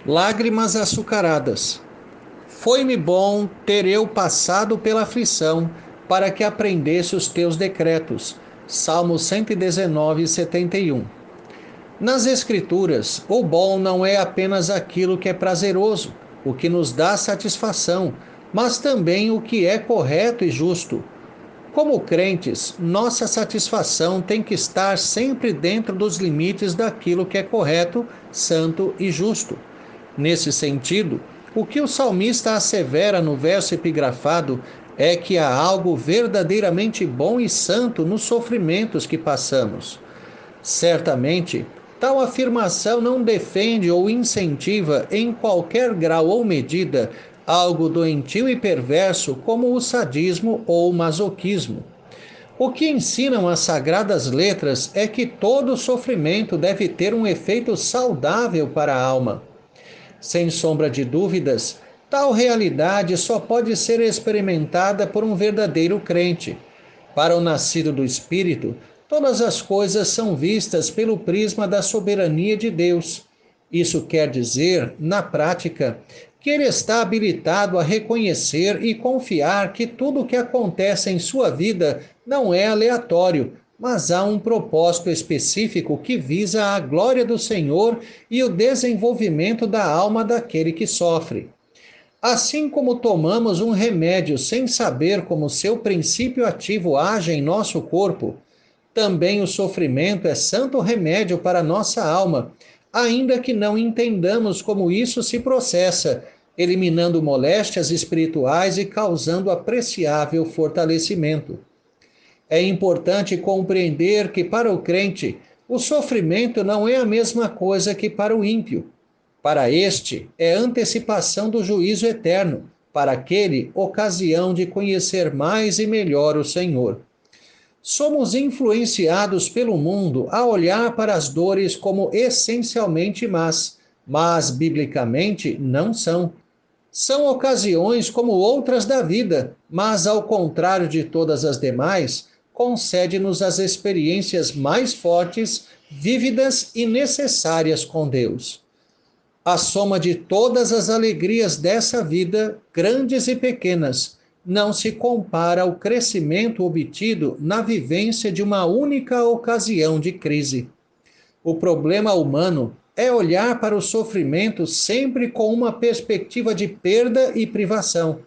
Lágrimas açucaradas. Foi-me bom ter eu passado pela aflição, para que aprendesse os teus decretos. Salmo 119, 71. Nas Escrituras, o bom não é apenas aquilo que é prazeroso, o que nos dá satisfação, mas também o que é correto e justo. Como crentes, nossa satisfação tem que estar sempre dentro dos limites daquilo que é correto, santo e justo. Nesse sentido, o que o salmista assevera no verso epigrafado é que há algo verdadeiramente bom e santo nos sofrimentos que passamos. Certamente, tal afirmação não defende ou incentiva, em qualquer grau ou medida, algo doentio e perverso como o sadismo ou o masoquismo. O que ensinam as sagradas letras é que todo sofrimento deve ter um efeito saudável para a alma. Sem sombra de dúvidas, tal realidade só pode ser experimentada por um verdadeiro crente. Para o nascido do Espírito, todas as coisas são vistas pelo prisma da soberania de Deus. Isso quer dizer, na prática, que ele está habilitado a reconhecer e confiar que tudo o que acontece em sua vida não é aleatório, mas há um propósito específico que visa a glória do Senhor e o desenvolvimento da alma daquele que sofre. Assim como tomamos um remédio sem saber como seu princípio ativo age em nosso corpo, também o sofrimento é santo remédio para nossa alma, ainda que não entendamos como isso se processa, eliminando moléstias espirituais e causando apreciável fortalecimento. É importante compreender que para o crente, o sofrimento não é a mesma coisa que para o ímpio. Para este, é antecipação do juízo eterno, para aquele, ocasião de conhecer mais e melhor o Senhor. Somos influenciados pelo mundo a olhar para as dores como essencialmente más, mas biblicamente não são. São ocasiões como outras da vida, mas ao contrário de todas as demais, concede-nos as experiências mais fortes, vívidas e necessárias com Deus. A soma de todas as alegrias dessa vida, grandes e pequenas, não se compara ao crescimento obtido na vivência de uma única ocasião de crise. O problema humano é olhar para o sofrimento sempre com uma perspectiva de perda e privação.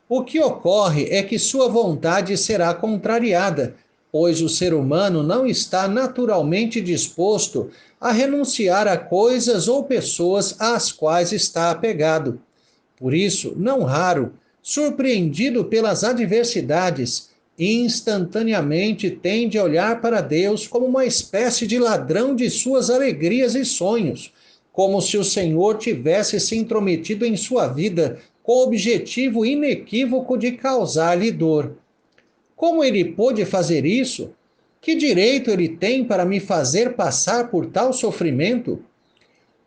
O que ocorre é que sua vontade será contrariada, pois o ser humano não está naturalmente disposto a renunciar a coisas ou pessoas às quais está apegado. Por isso, não raro, surpreendido pelas adversidades, instantaneamente tende a olhar para Deus como uma espécie de ladrão de suas alegrias e sonhos, como se o Senhor tivesse se intrometido em sua vida com o objetivo inequívoco de causar-lhe dor. Como ele pôde fazer isso? Que direito ele tem para me fazer passar por tal sofrimento?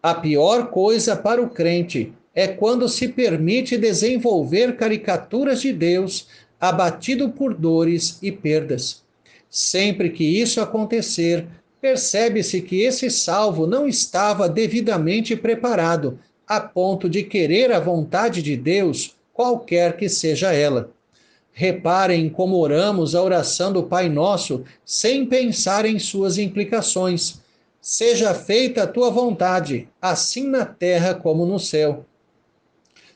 A pior coisa para o crente é quando se permite desenvolver caricaturas de Deus, abatido por dores e perdas. Sempre que isso acontecer, percebe-se que esse salvo não estava devidamente preparado, a ponto de querer a vontade de Deus, qualquer que seja ela. Reparem como oramos a oração do Pai Nosso sem pensar em suas implicações. Seja feita a tua vontade, assim na terra como no céu.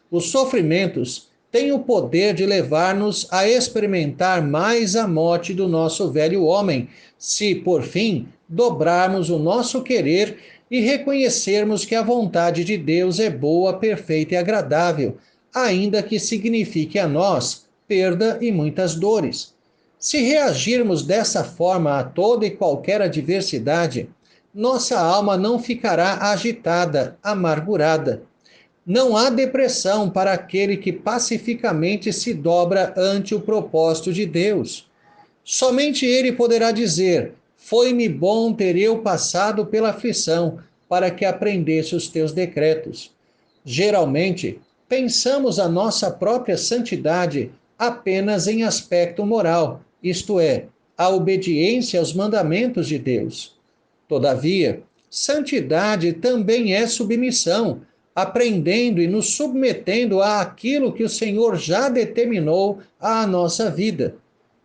Os sofrimentos têm o poder de levar-nos a experimentar mais a morte do nosso velho homem, se, por fim, dobrarmos o nosso querer e reconhecermos que a vontade de Deus é boa, perfeita e agradável, ainda que signifique a nós perda e muitas dores. Se reagirmos dessa forma a toda e qualquer adversidade, nossa alma não ficará agitada, amargurada. Não há depressão para aquele que pacificamente se dobra ante o propósito de Deus. Somente ele poderá dizer: foi-me bom ter eu passado pela aflição, para que aprendesse os teus decretos. Geralmente, pensamos a nossa própria santidade apenas em aspecto moral, isto é, a obediência aos mandamentos de Deus. Todavia, santidade também é submissão, aprendendo e nos submetendo àquilo que o Senhor já determinou à nossa vida.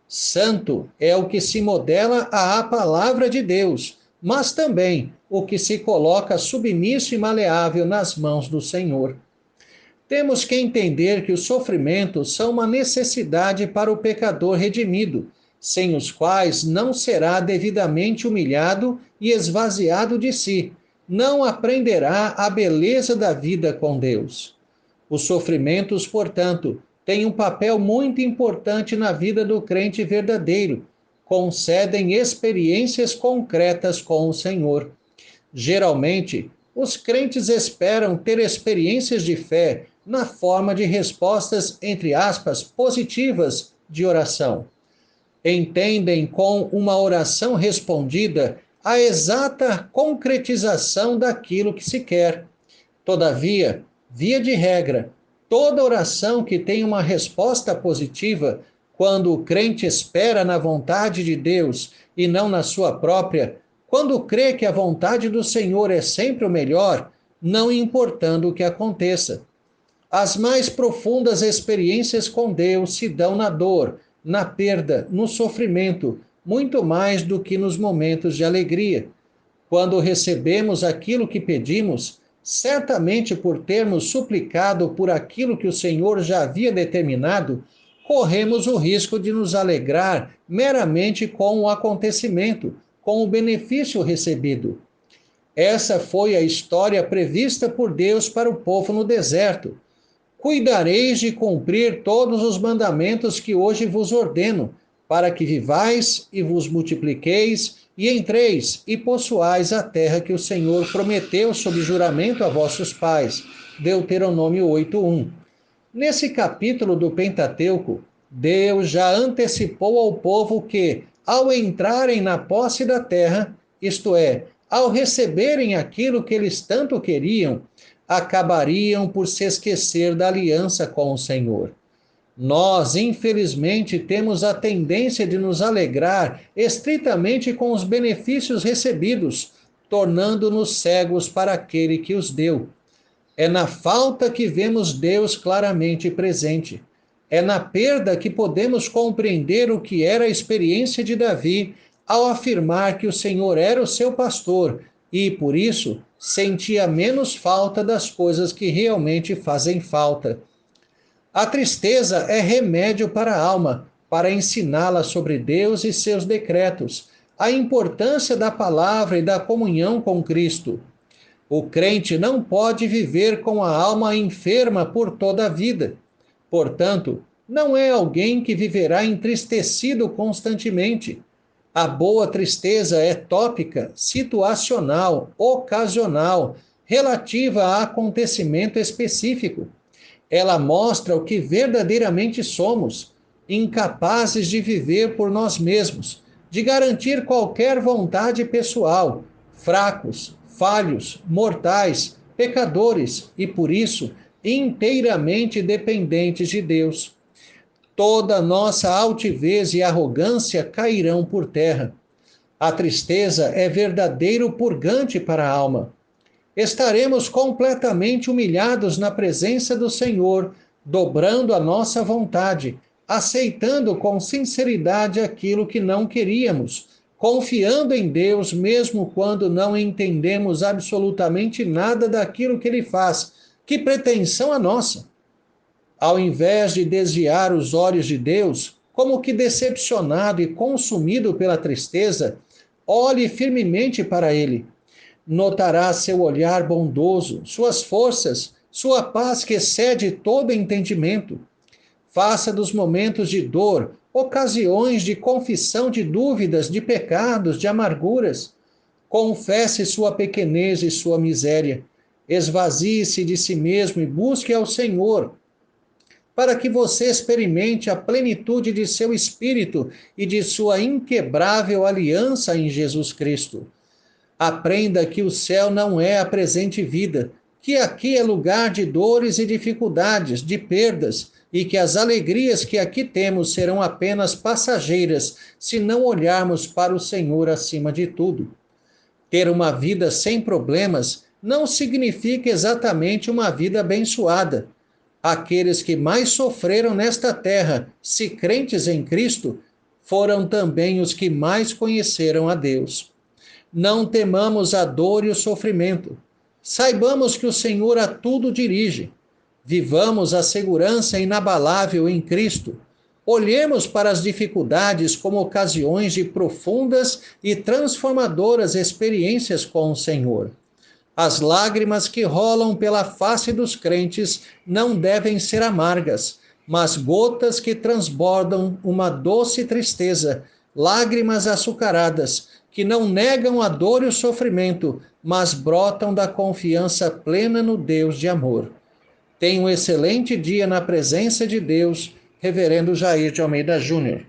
Santo é o que se modela à palavra de Deus, mas também o que se coloca submisso e maleável nas mãos do Senhor. Temos que entender que os sofrimentos são uma necessidade para o pecador redimido, sem os quais não será devidamente humilhado e esvaziado de si, não aprenderá a beleza da vida com Deus. Os sofrimentos, portanto, têm um papel muito importante na vida do crente verdadeiro, concedem experiências concretas com o Senhor. Geralmente, os crentes esperam ter experiências de fé na forma de respostas, entre aspas, positivas de oração. Entendem com uma oração respondida a exata concretização daquilo que se quer. Todavia, via de regra, toda oração que tem uma resposta positiva, quando o crente espera na vontade de Deus e não na sua própria, quando crê que a vontade do Senhor é sempre o melhor, não importando o que aconteça. As mais profundas experiências com Deus se dão na dor, na perda, no sofrimento, muito mais do que nos momentos de alegria. Quando recebemos aquilo que pedimos, certamente por termos suplicado por aquilo que o Senhor já havia determinado, corremos o risco de nos alegrar meramente com o acontecimento, com o benefício recebido. Essa foi a história prevista por Deus para o povo no deserto. Cuidareis de cumprir todos os mandamentos que hoje vos ordeno, para que vivais e vos multipliqueis, e entreis e possuais a terra que o Senhor prometeu sob juramento a vossos pais. Deuteronômio 8:1. Nesse capítulo do Pentateuco, Deus já antecipou ao povo que, ao entrarem na posse da terra, isto é, ao receberem aquilo que eles tanto queriam, acabariam por se esquecer da aliança com o Senhor. Nós, infelizmente, temos a tendência de nos alegrar estritamente com os benefícios recebidos, tornando-nos cegos para aquele que os deu. É na falta que vemos Deus claramente presente. É na perda que podemos compreender o que era a experiência de Davi ao afirmar que o Senhor era o seu pastor e, por isso, sentia menos falta das coisas que realmente fazem falta. A tristeza é remédio para a alma, para ensiná-la sobre Deus e seus decretos, a importância da palavra e da comunhão com Cristo. O crente não pode viver com a alma enferma por toda a vida. Portanto, não é alguém que viverá entristecido constantemente. A boa tristeza é tópica, situacional, ocasional, relativa a acontecimento específico. Ela mostra o que verdadeiramente somos, incapazes de viver por nós mesmos, de garantir qualquer vontade pessoal, fracos, falhos, mortais, pecadores e, por isso, inteiramente dependentes de Deus. Toda nossa altivez e arrogância cairão por terra. A tristeza é verdadeiro purgante para a alma. Estaremos completamente humilhados na presença do Senhor, dobrando a nossa vontade, aceitando com sinceridade aquilo que não queríamos, confiando em Deus mesmo quando não entendemos absolutamente nada daquilo que Ele faz. Que pretensão a nossa! Ao invés de desviar os olhos de Deus, como que decepcionado e consumido pela tristeza, olhe firmemente para Ele. Notará seu olhar bondoso, suas forças, sua paz que excede todo entendimento. Faça dos momentos de dor ocasiões de confissão de dúvidas, de pecados, de amarguras. Confesse sua pequenez e sua miséria. Esvazie-se de si mesmo e busque ao Senhor, para que você experimente a plenitude de seu espírito e de sua inquebrável aliança em Jesus Cristo. Aprenda que o céu não é a presente vida, que aqui é lugar de dores e dificuldades, de perdas, e que as alegrias que aqui temos serão apenas passageiras, se não olharmos para o Senhor acima de tudo. Ter uma vida sem problemas não significa exatamente uma vida abençoada. Aqueles que mais sofreram nesta terra, se crentes em Cristo, foram também os que mais conheceram a Deus. Não temamos a dor e o sofrimento. Saibamos que o Senhor a tudo dirige. Vivamos a segurança inabalável em Cristo. Olhemos para as dificuldades como ocasiões de profundas e transformadoras experiências com o Senhor. As lágrimas que rolam pela face dos crentes não devem ser amargas, mas gotas que transbordam uma doce tristeza, lágrimas açucaradas, que não negam a dor e o sofrimento, mas brotam da confiança plena no Deus de amor. Tenha um excelente dia na presença de Deus, Reverendo Jair de Almeida Júnior.